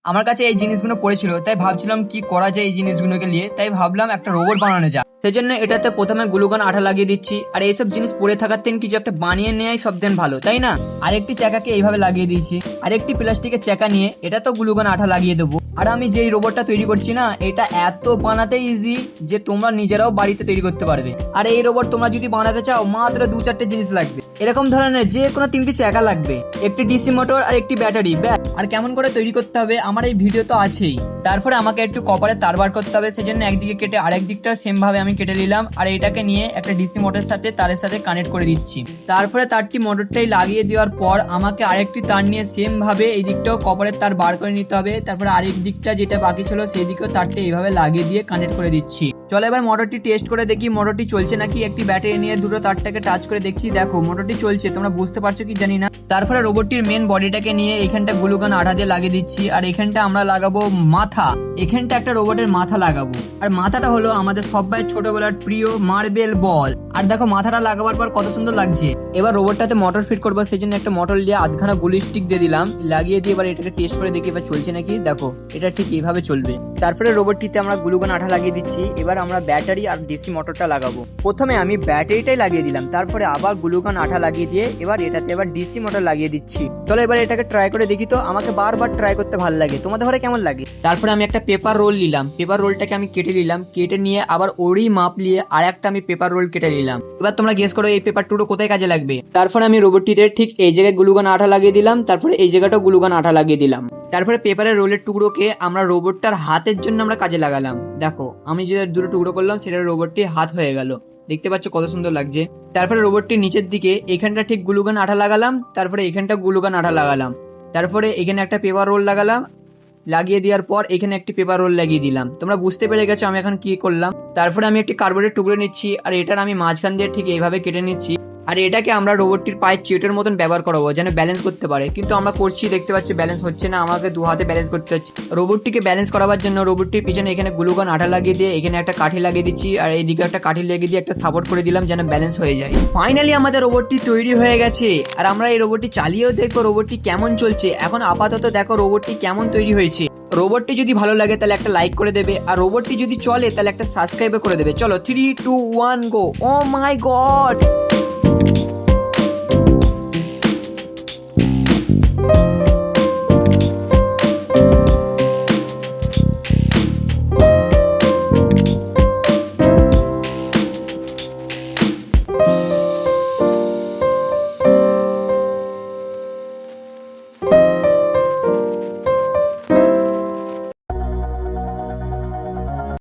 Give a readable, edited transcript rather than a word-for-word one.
আমার কাছে এই জিনিসগুলো পড়েছিল, তাই ভাবছিলাম কি করা যায় এই জিনিসগুলোকে নিয়ে। তাই ভাবলাম একটা রোবট বানানো যায়। সেই জন্য এটাতে প্রথমে গ্লুগান আঠা লাগিয়ে দিচ্ছি। আর এইসব জিনিস পড়ে থাকার থেকে কিছু একটা বানিয়ে নেওয়াই সব দিন ভালো, তাই না? আরেকটি চাকাকে এইভাবে লাগিয়ে দিয়েছি। আরেকটি প্লাস্টিকের চাকা নিয়ে এটা তো গ্লুগান আঠা লাগিয়ে দেবো। আর আমি যেই রোবটটা তৈরি করছি না, এটা এত বানাতে ইজি যে তোমরা নিজেরাও বাড়িতে তৈরি করতে পারবে। আর এই রোবট তোমরা যদি বানাতে চাও মাত্র 2-4টে জিনিস লাগবে। এরকম ধরনের যে কোনো 3টি চাকা লাগবে, একটি ডিসি মোটর আর একটি ব্যাটারি, ব্যাস। আর কেমন করে তৈরি করতে হবে আমার এই ভিডিও তো আছেই। তারপরে আমাকে একটু কপারে তার বার করতে হবে, সেজন্য একদিকে কেটে আরেক দিকটা সেম ভাবে আমি কেটে নিলাম। আর এটাকে নিয়ে একটা ডিসি মোটরের সাথে তারের সাথে কানেক্ট করে দিচ্ছি। তারপরে তারটি মোটরটাই লাগিয়ে দেওয়ার পর আমাকে আরেকটি তার নিয়ে সেম ভাবে এই দিকটাও কপারের তার বার করে নিতে হবে। তারপরে আরেক দিকটা যেটা বাকি ছিল সেই দিকেও তারটা এইভাবে লাগিয়ে দিয়ে কানেক্ট করে দিচ্ছি। চলো এবার মোটরটি টেস্ট করে দেখি মোটরটি চলছে নাকি। একটি ব্যাটারি নিয়ে দুটো তারটাকে টাচ করে দেখছি, দেখো মোটরটি চলছে। তোমরা বুঝতে পারছো কি জানি না। তারপরে রোবটটির মেন বডিটাকে নিয়ে এখানটা গ্লুগান আঠা দিয়ে লাগিয়ে দিচ্ছি। আর এখানটা আমরা লাগাবো মাথা। এখানটা একটা রোবটের মাথা লাগাবো। আর মাথাটা হলো আমাদের সবাই ছোটবেলার প্রিয় মার্বেল বল। আর দেখো মাথাটা লাগাবার পর কত সুন্দর লাগছে। এবার রোবটটাতে মোটর ফিট করবো, সেই জন্য একটা মোটর দিয়ে আধখানা গুলি স্টিক দিয়ে দিলাম। লাগিয়ে দিয়ে এবার এটাকে টেস্ট করে দেখি এবার চলছে নাকি। দেখো এটা ঠিক এইভাবে চলবে। তারপরে রোবটটিতে আমরা গ্লুগান আঠা লাগিয়ে দিচ্ছি। এবার আমরা ব্যাটারি আর ডিসি মোটরটা লাগাবো। প্রথমে আমি ব্যাটারিটাই লাগিয়ে দিলাম, তারপরে আবার গ্লুগান আঠা লাগিয়ে দিয়ে এবার এটাতে এবার ডিসি মোটর লাগিয়ে দিচ্ছি। চলো এবার এটাকে ট্রাই করে দেখি। তো আমাকে বারবার ট্রাই করতে ভালো লাগে, তোমাদের ঘরে কেমন লাগে? তারপরে আমি একটা পেপার রোল নিলাম। পেপার রোলটাকে আমি কেটে নিলাম, কেটে নিয়ে আবার ওরই মাপ নিয়ে আর একটা আমি পেপার রোল কেটে নিলাম। এবার তোমরা গেস করো এই পেপার টুকরো কোথায় কাজে লাগবে। তারপরে আমি রোবটটিতে ঠিক এই জায়গায় গ্লুগান আঠা লাগিয়ে দিলাম, তারপরে এই জায়গাটাও গ্লুগান আঠা লাগিয়ে দিলাম। তারপরে পেপারের রোলের টুকরোকে আমরা রোবটটার হাতের জন্য আমরা কাজে লাগালাম। দেখো আমি যে দুটো টুকরো করলাম সেটা রোবটটি হাত হয়ে গেল। দেখতে পাচ্ছ কত সুন্দর লাগছে। তারপরে রোবটটির নিচের দিকে এখানটা ঠিক গ্লুগান আঠা লাগালাম, তারপরে এখানটা গ্লুগান আঠা লাগালাম। তারপরে এখানে একটা পেপার রোল লাগালাম, লাগিয়ে দেওয়ার পর এখানে একটি পেপার রোল লাগিয়ে দিলাম। তোমরা বুঝতে পেরে গেছো আমি এখন কি করলাম। তারপরে আমি একটি কার্ডবোর্ডের টুকরো নিচ্ছি আর এটার আমি মাঝখান দিয়ে ঠিক এইভাবে কেটে নিচ্ছি। আর এটাকে আমরা রোবটটির পায়ের চেটের মতন ব্যবহার করাবো যেন ব্যালেন্স করতে পারে। কিন্তু আমরা করছি, দেখতে পাচ্ছি ব্যালেন্স হচ্ছে না, আমাকে 2 হাতে ব্যালেন্স করতে হচ্ছে। রোবটটিকে ব্যালেন্স করাবার জন্য রোবটটির পিছনে এখানে গ্লুগান আঠা লাগিয়ে দিয়ে এখানে একটা কাঠি লাগিয়ে দিচ্ছি। আর এইদিকে একটা কাঠি লাগিয়ে দিয়ে একটা সাপোর্ট করে দিলাম যেন ব্যালেন্স হয়ে যায়। ফাইনালি আমাদের রোবটটি তৈরি হয়ে গেছে। আর আমরা এই রোবটটি চালিয়েও দেখবো রোবটটি কেমন চলছে। এখন আপাতত দেখো রোবটটি কেমন তৈরি হয়েছে। রোবটটি যদি ভালো লাগে তাহলে একটা লাইক করে দেবে, আর রোবটটি যদি চলে তাহলে একটা সাবস্ক্রাইব করে দেবে। চলো 3, 2, 1 গো। ও মাই গড।